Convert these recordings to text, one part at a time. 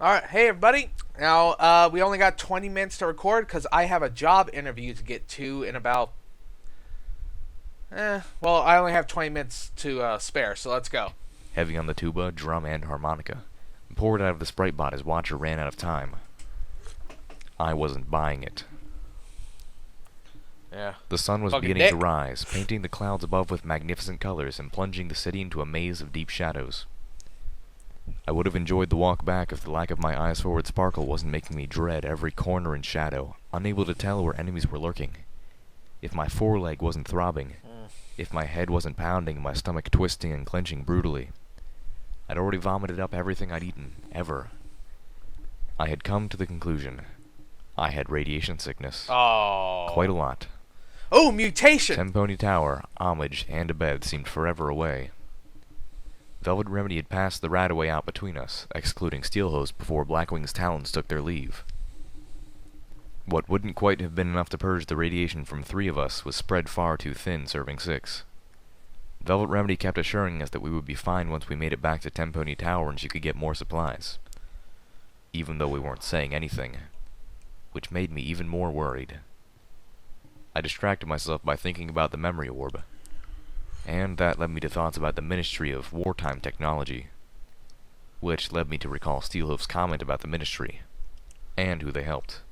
Alright, hey everybody. Now, we only got 20 minutes to record because I have a job interview to get to in about. I only have 20 minutes to spare, so let's go. Heavy on the tuba, drum, and harmonica. Poured out of the Sprite bot as Watcher ran out of time. I wasn't buying it. Yeah. The sun was Fucking beginning to dick. rise, painting the clouds above with magnificent colors and plunging the city into a maze of deep shadows. I would have enjoyed the walk back if the lack of my eyes forward sparkle wasn't making me dread every corner and shadow, unable to tell where enemies were lurking. If my foreleg wasn't throbbing, if my head wasn't pounding and my stomach twisting and clenching brutally. I'd already vomited up everything I'd eaten, ever. I had come to the conclusion. I had radiation sickness. Oh. Quite a lot. Oh, mutation! Temponi Tower, Homage, and a bed seemed forever away. Velvet Remedy had passed the Radaway out between us, excluding Steelhost before Blackwing's talons took their leave. What wouldn't quite have been enough to purge the radiation from 3 of us was spread far too thin, serving 6. Velvet Remedy kept assuring us that we would be fine once we made it back to Temponi Tower and she could get more supplies. Even though we weren't saying anything, which made me even more worried. I distracted myself by thinking about the memory orb, and that led me to thoughts about the Ministry of Wartime Technology, which led me to recall Steelhoof's comment about the Ministry, and who they helped.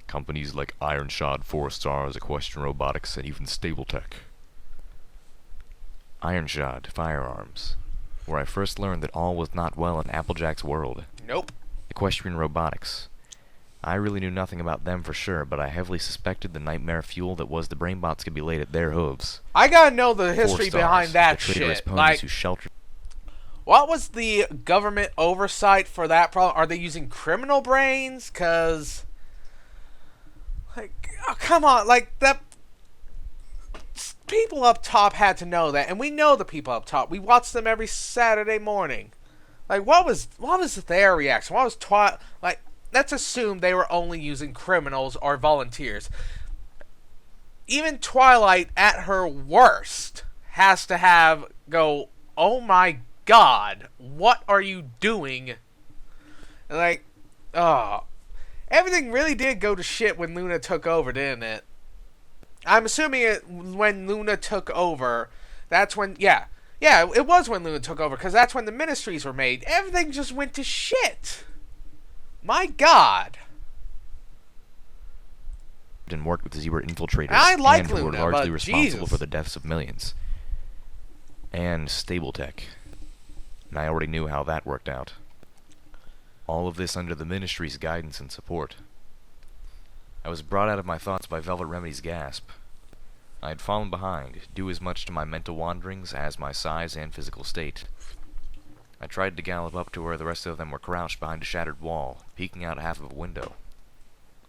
Companies like Ironshod, 4 Stars, Equestrian Robotics, and even Stabletech. Ironshod Firearms, where I first learned that all was not well in Applejack's world. Nope. Equestrian Robotics. I really knew nothing about them for sure, but I heavily suspected the nightmare fuel that was the brainbots could be laid at their hooves. I gotta know the 4 history Stars, behind that the traitorous shit. ponies Like, who sheltered. what was the government oversight for that problem? Are they using criminal brains? Cause, like, oh, come on, like that. People up top had to know that, and we know the people up top. We watch them every Saturday morning. Like, what was their reaction? What was like? Let's assume they were only using criminals or volunteers. Even Twilight, at her worst, has to go, oh my god, what are you doing? Like, oh. Everything really did go to shit when Luna took over, didn't it? I'm assuming when Luna took over, that's when, yeah, it was when Luna took over, because that's when the ministries were made. Everything just went to shit. My god. And worked with Zebra infiltrators, I like and who were Luna, largely but responsible Jesus. for the deaths of millions. And Stabletech. And I already knew how that worked out. All of this under the Ministry's guidance and support. I was brought out of my thoughts by Velvet Remedy's gasp. I had fallen behind, due as much to my mental wanderings as my size and physical state. I tried to gallop up to where the rest of them were crouched behind a shattered wall, peeking out half of a window.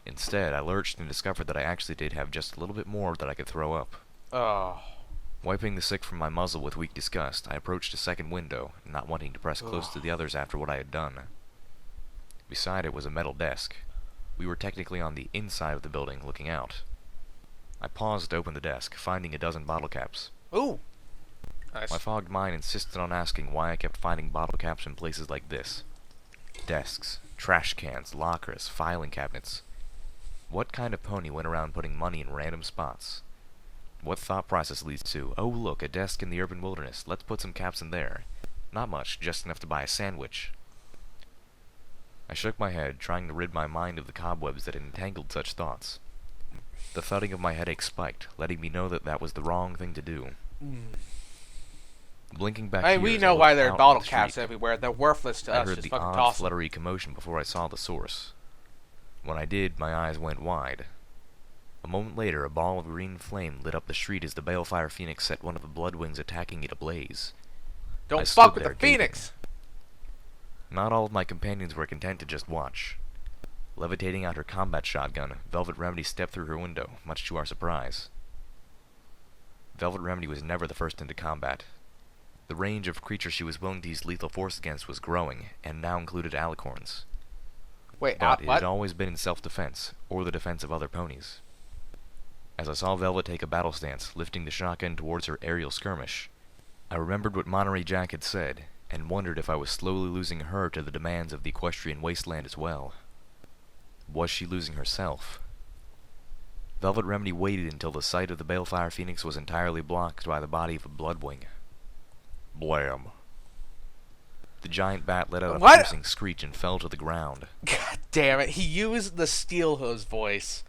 Instead, I lurched and discovered that I actually did have just a little bit more that I could throw up. Oh. Wiping the sick from my muzzle with weak disgust, I approached a second window, not wanting to press close to the others after what I had done. Beside it was a metal desk. We were technically on the inside of the building, looking out. I paused to open the desk, finding a dozen bottle caps. Ooh. Nice. My fogged mind insisted on asking why I kept finding bottle caps in places like this. Desks, trash cans, lockers, filing cabinets. What kind of pony went around putting money in random spots? What thought process leads to, oh look, a desk in the urban wilderness, let's put some caps in there. Not much, just enough to buy a sandwich. I shook my head, trying to rid my mind of the cobwebs that had entangled such thoughts. The thudding of my headache spiked, letting me know that that was the wrong thing to do. Blinking back here, We as know I why looked there are out bottle on the caps street, everywhere. They're worthless to I us. heard Just the fucking odd toss them. fluttery commotion before I saw the source. When I did, my eyes went wide. A moment later, a ball of green flame lit up the street as the balefire phoenix set one of the bloodwings attacking it ablaze. I Don't stood fuck with there the gaping. Phoenix. Not all of my companions were content to just watch. Levitating out her combat shotgun, Velvet Remedy stepped through her window, much to our surprise. Velvet Remedy was never the first into combat. The range of creatures she was willing to use lethal force against was growing, and now included alicorns. Wait, But it what? had always been in self-defense, or the defense of other ponies. As I saw Velvet take a battle stance, lifting the shotgun towards her aerial skirmish, I remembered what Monterey Jack had said, and wondered if I was slowly losing her to the demands of the equestrian wasteland as well. Was she losing herself? Velvet Remedy waited until the sight of the Balefire Phoenix was entirely blocked by the body of a Bloodwing. Blam. The giant bat let out a piercing screech and fell to the ground. God damn it, he used the Steel Hose voice.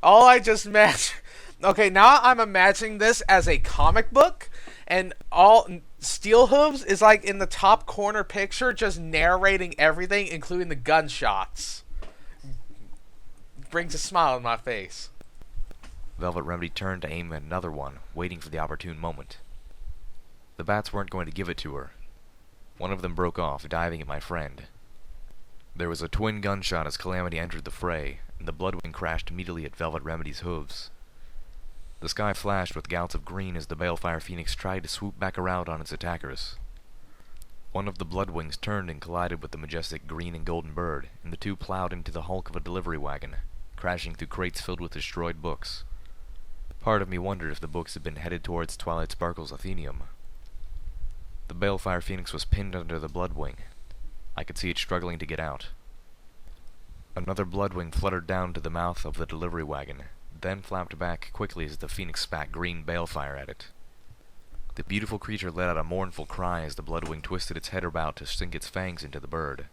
All I just imagined... Okay, now I'm imagining this as a comic book, and all Steel Hooves is like in the top corner picture, just narrating everything, including the gunshots. Brings a smile on my face. Velvet Remedy turned to aim at another one, waiting for the opportune moment. The bats weren't going to give it to her. One of them broke off, diving at my friend. There was a twin gunshot as Calamity entered the fray, and the Bloodwing crashed immediately at Velvet Remedy's hooves. The sky flashed with gouts of green as the Balefire Phoenix tried to swoop back around on its attackers. One of the Bloodwings turned and collided with the majestic green and golden bird, and the two plowed into the hulk of a delivery wagon, crashing through crates filled with destroyed books. Part of me wondered if the books had been headed towards Twilight Sparkle's Athenium. The Balefire Phoenix was pinned under the Bloodwing. I could see it struggling to get out. Another Bloodwing fluttered down to the mouth of the delivery wagon, then flapped back quickly as the Phoenix spat green balefire at it. The beautiful creature let out a mournful cry as the Bloodwing twisted its head about to sink its fangs into the bird.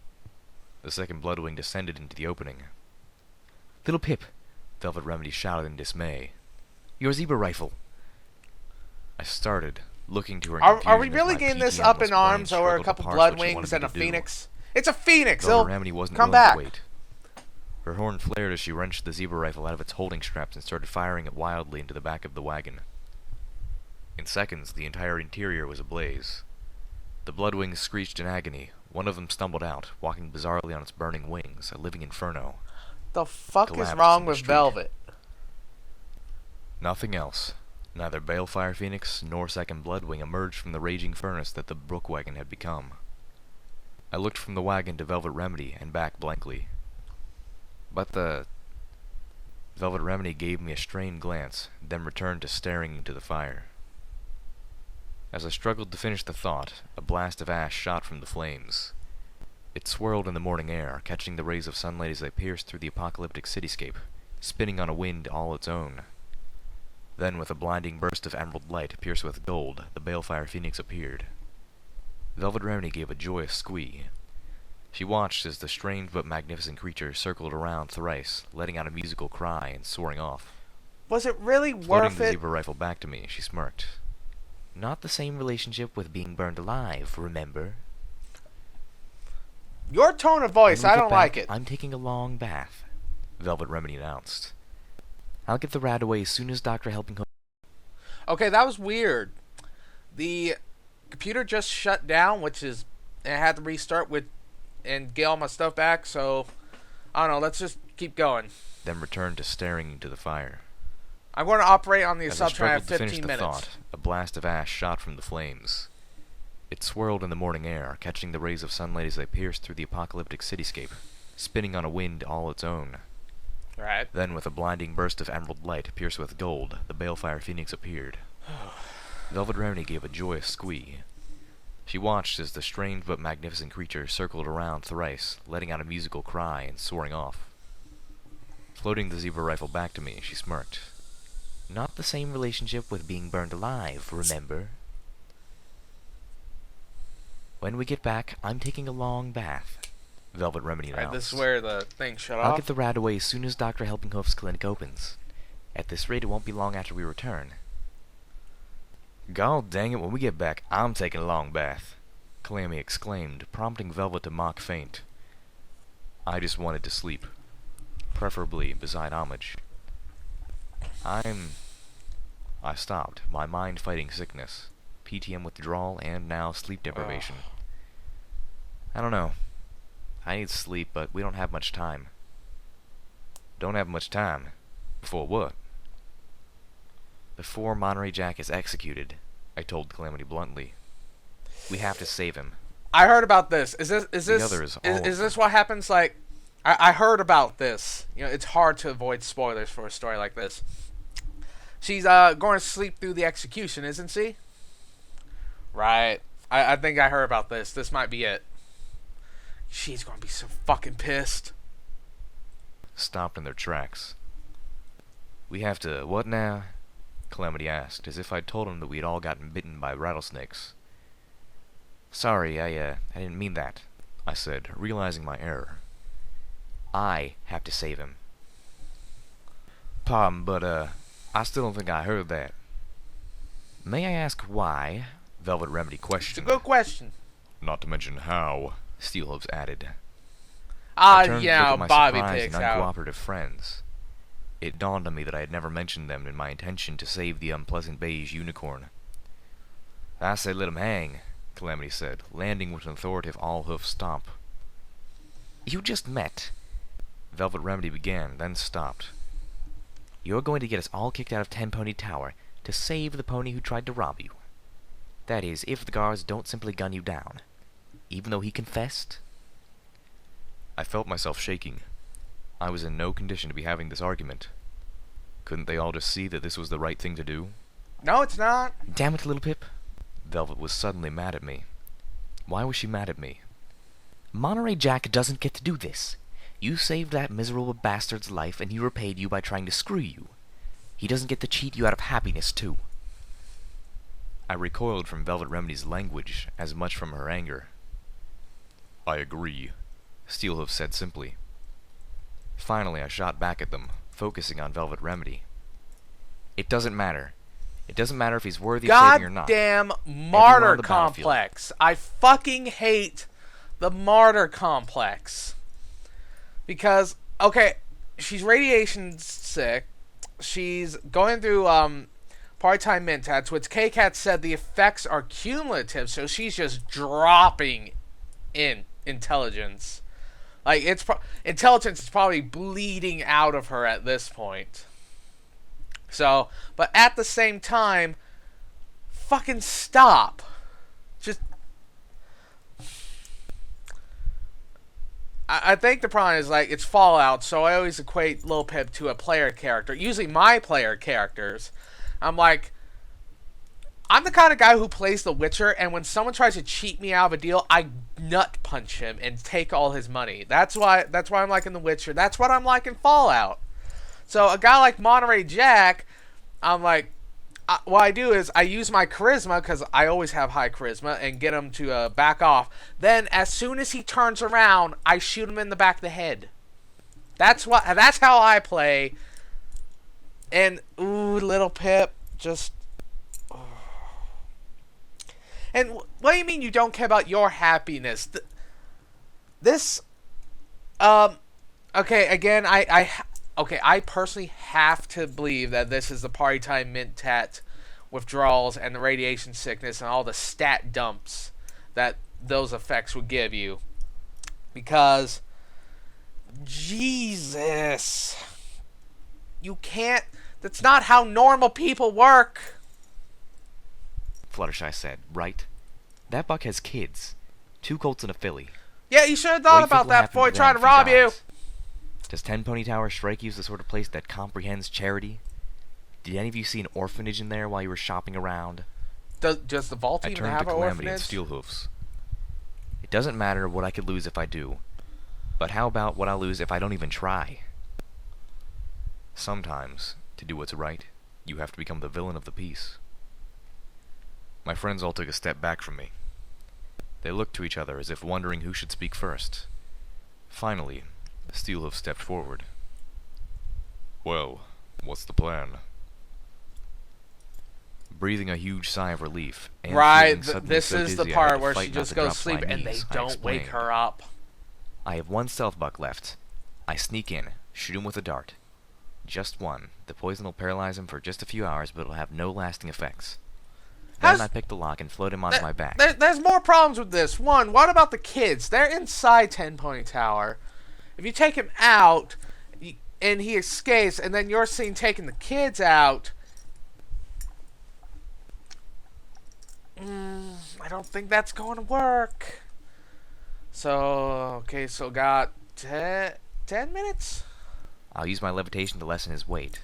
The second Bloodwing descended into the opening. "Little Pip!" Velvet Remedy shouted in dismay. "Your zebra rifle!" I started, looking to her in Are we confusion really as my getting this PT up in almost brain arms over a struggled couple to parse what she Bloodwings wanted and me a to do. Phoenix? It's a Phoenix! Velvet It'll Remedy wasn't come willing back! to wait. Her horn flared as she wrenched the zebra rifle out of its holding straps and started firing it wildly into the back of the wagon. In seconds, the entire interior was ablaze. The Bloodwings screeched in agony. One of them stumbled out, walking bizarrely on its burning wings, a living inferno. The fuck is Collapsed wrong in the with street. Velvet? Nothing else. Neither Balefire Phoenix nor second Bloodwing emerged from the raging furnace that the brook wagon had become. I looked from the wagon to Velvet Remedy and back blankly. But the... Velvet Remedy gave me a strained glance, then returned to staring into the fire. As I struggled to finish the thought, a blast of ash shot from the flames. It swirled in the morning air, catching the rays of sunlight as they pierced through the apocalyptic cityscape, spinning on a wind all its own. Then, with a blinding burst of emerald light pierced with gold, the Balefire Phoenix appeared. Velvet Remedy gave a joyous squee. She watched as the strange but magnificent creature circled around thrice, letting out a musical cry and soaring off. Was it really Floating worth the it? zebra rifle back to me, she smirked. Not the same relationship with being burned alive, remember? Your tone of voice, When we I get don't back, like it. I'm taking a long bath, Velvet Remedy announced. I'll get the rat away as soon as Dr. Helping. Okay, that was weird. The computer just shut down, which is... And I had to restart and get all my stuff back, so... I don't know, let's just keep going. Then returned to staring into the fire. I'm going to operate on the As I assumption I have struggled to 15 finish the minutes. thought, a blast of ash shot from the flames. It swirled in the morning air, catching the rays of sunlight as they pierced through the apocalyptic cityscape, spinning on a wind all its own. Right. Then, with a blinding burst of emerald light pierced with gold, the Balefire Phoenix appeared. Velvet Remedy gave a joyous squee. She watched as the strange but magnificent creature circled around thrice, letting out a musical cry and soaring off. Floating the zebra rifle back to me, she smirked. Not the same relationship with being burned alive, remember? When we get back, I'm taking a long bath, Velvet Remedy announced. Alright, this is where the thing shut I'll off. get the rat away as soon as Dr. Helpinghoof's clinic opens. At this rate, it won't be long after we return. God dang it, when we get back, I'm taking a long bath, Calamity exclaimed, prompting Velvet to mock faint. I just wanted to sleep, preferably beside Homage. I stopped, my mind fighting sickness, PTM withdrawal, and now sleep deprivation. I don't know. I need sleep, but we don't have much time. Don't have much time? Before what? Before Monterey Jack is executed, I told Calamity bluntly. We have to save him. I heard about this. Is The others, all of this this what happens? Like, I heard about this. You know, it's hard to avoid spoilers for a story like this. She's going to sleep through the execution, isn't she? Right. Of I think I heard about this. This might be it. She's gonna be so fucking pissed. Stopped in their tracks. We have to... what now? Calamity asked, as if I'd told him that we'd all gotten bitten by rattlesnakes. Sorry, I didn't mean that, I said, realizing my error. I have to save him. Pardon, but, I still don't think I heard that. May I ask why? Velvet Remedy questioned. It's a good question. Not to mention how, Steelhooves added. Yeah, Bobby surprised picks and out. uncooperative friends. It dawned on me that I had never mentioned them in my intention to save the unpleasant beige unicorn. I say let him hang, Calamity said, landing with an authoritative all-hoof stomp. You just met. Velvet Remedy began, then stopped. You're going to get us all kicked out of Ten Pony Tower to save the pony who tried to rob you. That is, if the guards don't simply gun you down. Even though he confessed? I felt myself shaking. I was in no condition to be having this argument. Couldn't they all just see that this was the right thing to do? No, it's not. Damn it, Little Pip. Velvet was suddenly mad at me. Why was she mad at me? Monterey Jack doesn't get to do this. You saved that miserable bastard's life, and he repaid you by trying to screw you. He doesn't get to cheat you out of happiness, too. I recoiled from Velvet Remedy's language as much from her anger. I agree, Steelhoof said simply. Finally, I shot back at them, focusing on Velvet Remedy. It doesn't matter. It doesn't matter if he's worthy of saving or not. Goddamn martyr complex. I fucking hate the martyr complex. Because, okay, she's radiation sick. She's going through part-time mentats, which K-Cat said the effects are cumulative, so she's just dropping in intelligence. Like, intelligence is probably bleeding out of her at this point. So, but at the same time, fucking stop. Just... I think the problem is, like, it's Fallout, so I always equate Lil Pip to a player character. Usually my player characters. I'm like, I'm the kind of guy who plays The Witcher, and when someone tries to cheat me out of a deal, I nut punch him and take all his money. That's why I'm like in The Witcher. That's what I'm like in Fallout. So a guy like Monterey Jack, I'm like, what I do is I use my charisma, because I always have high charisma, and get him to back off. Then, as soon as he turns around, I shoot him in the back of the head. That's how I play. And, ooh, Little Pip, just... Oh. And what do you mean you don't care about your happiness? Okay, again, I personally have to believe that this is the party time mentat withdrawals and the radiation sickness and all the stat dumps that those effects would give you. Because, Jesus, you can't, that's not how normal people work. Fluttershy said, right? That buck has kids. 2 colts and a filly. Yeah, you should have thought about that before he tried to rob you. Does Ten Pony Tower strike you as the sort of place that comprehends charity? Did any of you see an orphanage in there while you were shopping around? Does the vault even have an orphanage? I turned to Calamity and Steelhoofs. It doesn't matter what I could lose if I do. But how about what I'll lose if I don't even try? Sometimes, to do what's right, you have to become the villain of the piece. My friends all took a step back from me. They looked to each other as if wondering who should speak first. Finally, Steelhoof stepped forward. Well, what's the plan? Breathing a huge sigh of relief, and right, this so is the part where she just goes to sleep and they don't wake her up. I have 1 stealth buck left. I sneak in, shoot him with a dart. Just 1. The poison will paralyze him for just a few hours, but it'll have no lasting effects. Then I pick the lock and float him onto my back. There's more problems with this. 1, what about the kids? They're inside Ten Pony Tower. If you take him out, and he escapes, and then you're seen taking the kids out, I don't think that's going to work. So, okay, so got 10 minutes? I'll use my levitation to lessen his weight.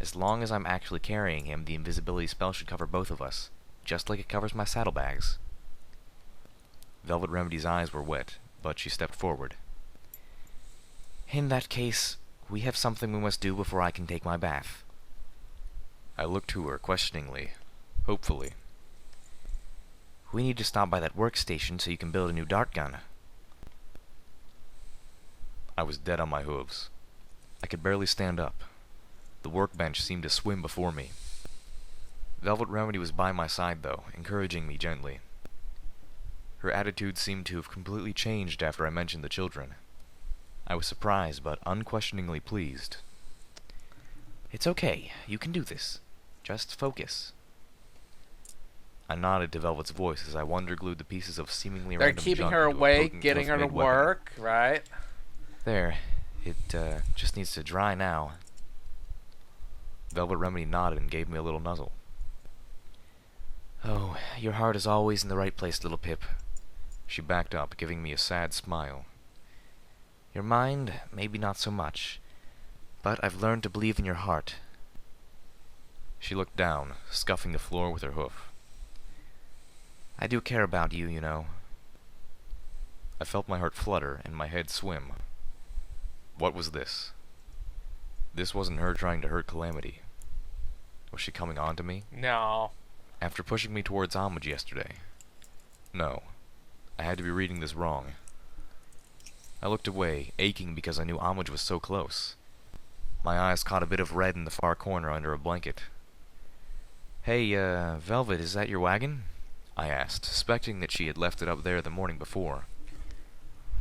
As long as I'm actually carrying him, the invisibility spell should cover both of us, just like it covers my saddlebags. Velvet Remedy's eyes were wet, but she stepped forward. In that case, we have something we must do before I can take my bath. I looked to her questioningly, hopefully. We need to stop by that workstation so you can build a new dart gun. I was dead on my hooves. I could barely stand up. The workbench seemed to swim before me. Velvet Remedy was by my side, though, encouraging me gently. Her attitude seemed to have completely changed after I mentioned the children. I was surprised, but unquestioningly pleased. It's okay. You can do this. Just focus. I nodded to Velvet's voice as I wonder-glued the pieces of seemingly They're random keeping junk her into a awake, potent getting her to close-made weapon. work, right? There. It, just needs to dry now. Velvet Remedy nodded and gave me a little nuzzle. Oh, your heart is always in the right place, little Pip. She backed up, giving me a sad smile. Your mind, maybe not so much, but I've learned to believe in your heart. She looked down, scuffing the floor with her hoof. I do care about you, you know. I felt my heart flutter and my head swim. What was this? This wasn't her trying to hurt Calamity. Was she coming on to me? No. After pushing me towards Homage yesterday? No. I had to be reading this wrong. I looked away, aching because I knew Homage was so close. My eyes caught a bit of red in the far corner under a blanket. Hey, Velvet, is that your wagon? I asked, suspecting that she had left it up there the morning before.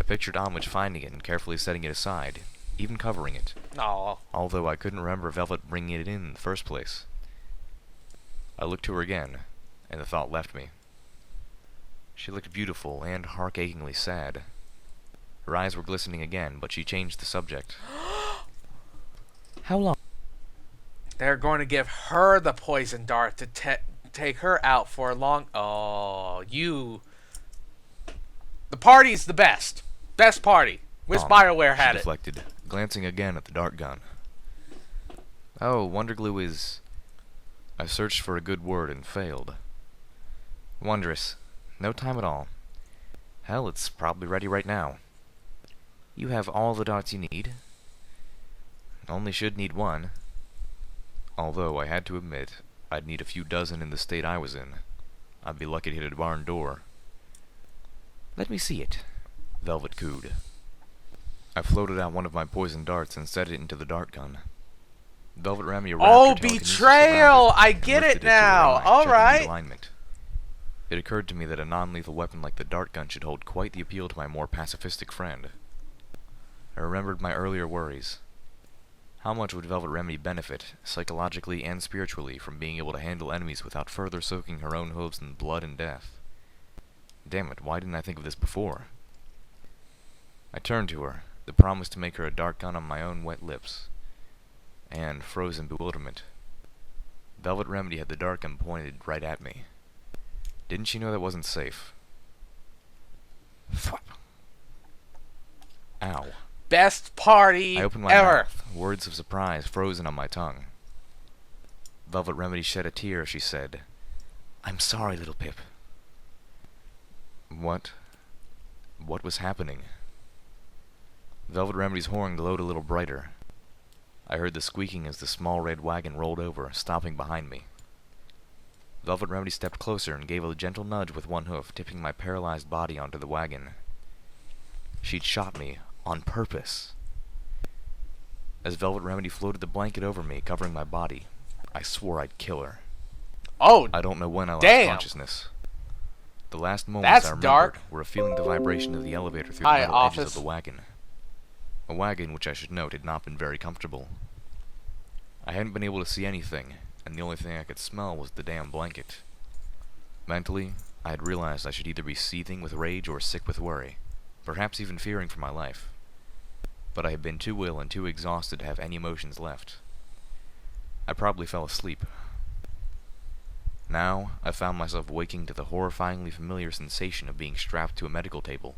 I pictured Homage finding it and carefully setting it aside, even covering it. No. Although I couldn't remember Velvet bringing it in the first place. I looked to her again, and the thought left me. She looked beautiful and heart-achingly sad. Her eyes were glistening again, but she changed the subject. How long? They're going to give her the poison dart to take her out for a long... Oh, you... The party's the best. Best party. Wish BioWare had she it. Deflected, glancing again at the dart gun. Oh, Wonderglue is... I searched for a good word and failed. Wondrous. No time at all. Hell, it's probably ready right now. You have all the darts you need. Only should need one. Although, I had to admit, I'd need a few dozen in the state I was in. I'd be lucky to hit a barn door. Let me see it, Velvet cooed. I floated out one of my poison darts and set it into the dart gun. Velvet Remedy wrapped Oh, her telekinesis betrayal! around it I and get lifted it to her now. eye, All checking right. the alignment. It occurred to me that a non-lethal weapon like the dart gun should hold quite the appeal to my more pacifistic friend. I remembered my earlier worries. How much would Velvet Remedy benefit, psychologically and spiritually, from being able to handle enemies without further soaking her own hooves in blood and death? Damn it, why didn't I think of this before? I turned to her, the promise to make her a dart gun on my own wet lips, and froze in bewilderment. Velvet Remedy had the dart gun pointed right at me. Didn't she know that wasn't safe? Thwap. Ow. Best party I opened my ever. mouth, words of surprise frozen on my tongue. Velvet Remedy shed a tear as she said, I'm sorry, little Pip. What was happening? Velvet Remedy's horn glowed a little brighter. I heard the squeaking as the small red wagon rolled over, stopping behind me. Velvet Remedy stepped closer and gave a gentle nudge with one hoof, tipping my paralyzed body onto the wagon. She'd shot me, on purpose. As Velvet Remedy floated the blanket over me, covering my body, I swore I'd kill her. Oh, I don't know when I lost damn. consciousness. The last moments That's I remembered dark. were feeling the vibration of the elevator through Hi, the metal edges office. of the wagon. A wagon which I should note had not been very comfortable. I hadn't been able to see anything, and the only thing I could smell was the damn blanket. Mentally, I had realized I should either be seething with rage or sick with worry, perhaps even fearing for my life. But I had been too ill and too exhausted to have any emotions left. I probably fell asleep. Now, I found myself waking to the horrifyingly familiar sensation of being strapped to a medical table.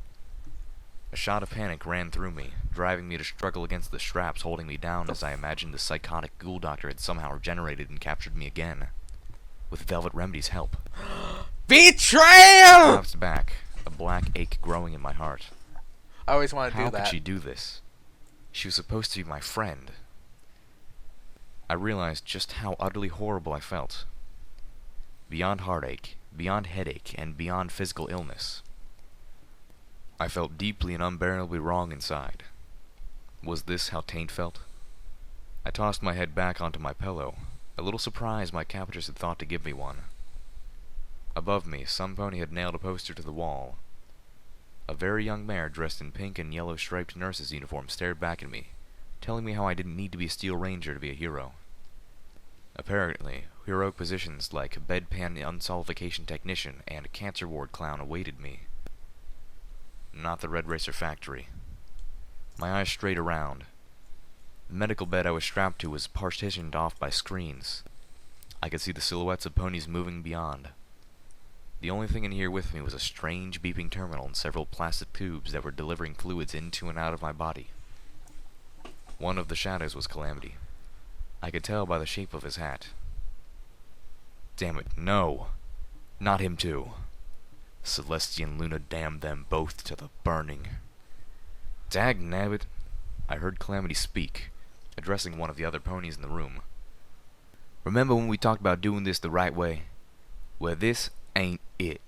A shot of panic ran through me, driving me to struggle against the straps holding me down as I imagined the psychotic ghoul doctor had somehow regenerated and captured me again. With Velvet Remedy's help. Betrayal! I collapsed back, a black ache growing in my heart. I always want to do How that. could she do this? She was supposed to be my friend. I realized just how utterly horrible I felt. Beyond heartache, beyond headache, and beyond physical illness. I felt deeply and unbearably wrong inside. Was this how Taint felt? I tossed my head back onto my pillow, a little surprised my captors had thought to give me one. Above me, some pony had nailed a poster to the wall. A very young mare dressed in pink and yellow striped nurse's uniform stared back at me, telling me how I didn't need to be a Steel Ranger to be a hero. Apparently, heroic positions like bedpan unsolvification technician and cancer ward clown awaited me. Not the Red Racer factory. My eyes strayed around. The medical bed I was strapped to was partitioned off by screens. I could see the silhouettes of ponies moving beyond. The only thing in here with me was a strange beeping terminal and several plastic tubes that were delivering fluids into and out of my body. One of the shadows was Calamity. I could tell by the shape of his hat. Damn it, no! Not him too. Celestia and Luna damned them both to the burning. Dagnabbit! I heard Calamity speak, addressing one of the other ponies in the room. Remember when we talked about doing this the right way? Well, this ain't it.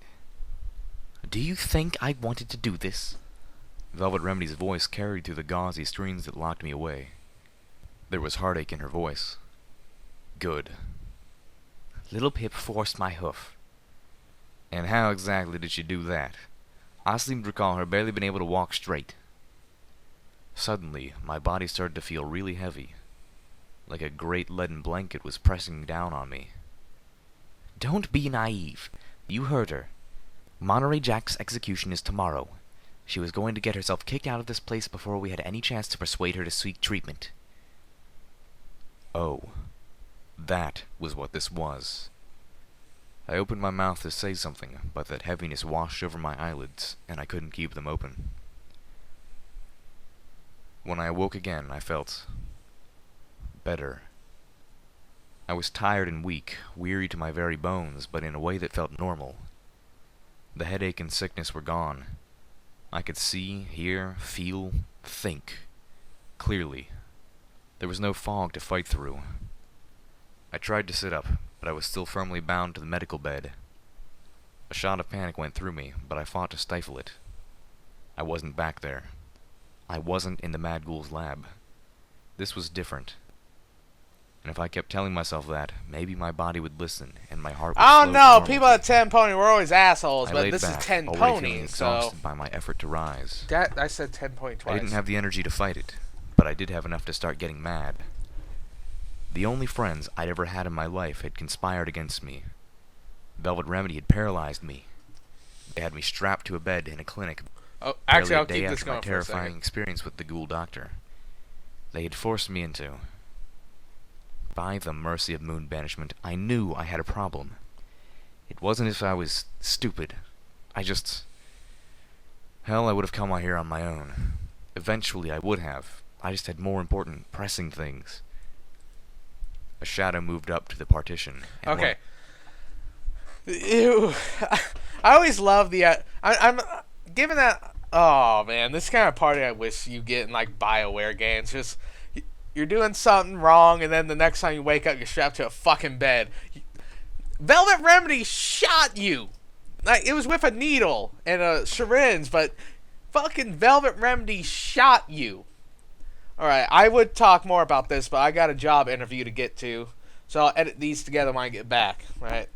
Do you think I wanted to do this? Velvet Remedy's voice carried through the gauzy screens that locked me away. There was heartache in her voice. Good. Little Pip forced my hoof. And how exactly did she do that? I seem to recall her barely being able to walk straight. Suddenly, my body started to feel really heavy, like a great leaden blanket was pressing down on me. Don't be naive. You heard her. Monterey Jack's execution is tomorrow. She was going to get herself kicked out of this place before we had any chance to persuade her to seek treatment. Oh, that was what this was. I opened my mouth to say something, but that heaviness washed over my eyelids, and I couldn't keep them open. When I awoke again, I felt better. I was tired and weak, weary to my very bones, but in a way that felt normal. The headache and sickness were gone. I could see, hear, feel, think clearly. There was no fog to fight through. I tried to sit up, but I was still firmly bound to the medical bed. A shot of panic went through me, but I fought to stifle it. I wasn't back there. I wasn't in the Mad Ghoul's lab. This was different. And if I kept telling myself that, maybe my body would listen, and my heart would I slow don't know. to People at normalcy. 10 Pony were always assholes, I but laid this back, is 10 already feeling Pony, so... exhausted by my effort to rise. I said 10 Pony twice. I didn't have the energy to fight it, but I did have enough to start getting mad. The only friends I'd ever had in my life had conspired against me. Velvet Remedy had paralyzed me. They had me strapped to a bed in a clinic. Oh, actually, I'll barely a day keep this after my going for a terrifying second. experience with the ghoul doctor. They had forced me into... By the mercy of moon banishment, I knew I had a problem. It wasn't as if I was stupid. I just... Hell, I would have come out here on my own. Eventually, I would have. I just had more important, pressing things. A shadow moved up to the partition. And Okay. Ew. I always love the... I'm given that... Oh, man. This kind of party I wish you get in, like, BioWare games. Just... You're doing something wrong, and then the next time you wake up, you're strapped to a fucking bed. Velvet Remedy shot you! Like, it was with a needle and a syringe, but fucking Velvet Remedy shot you. Alright, I would talk more about this, but I got a job interview to get to, so I'll edit these together when I get back, right?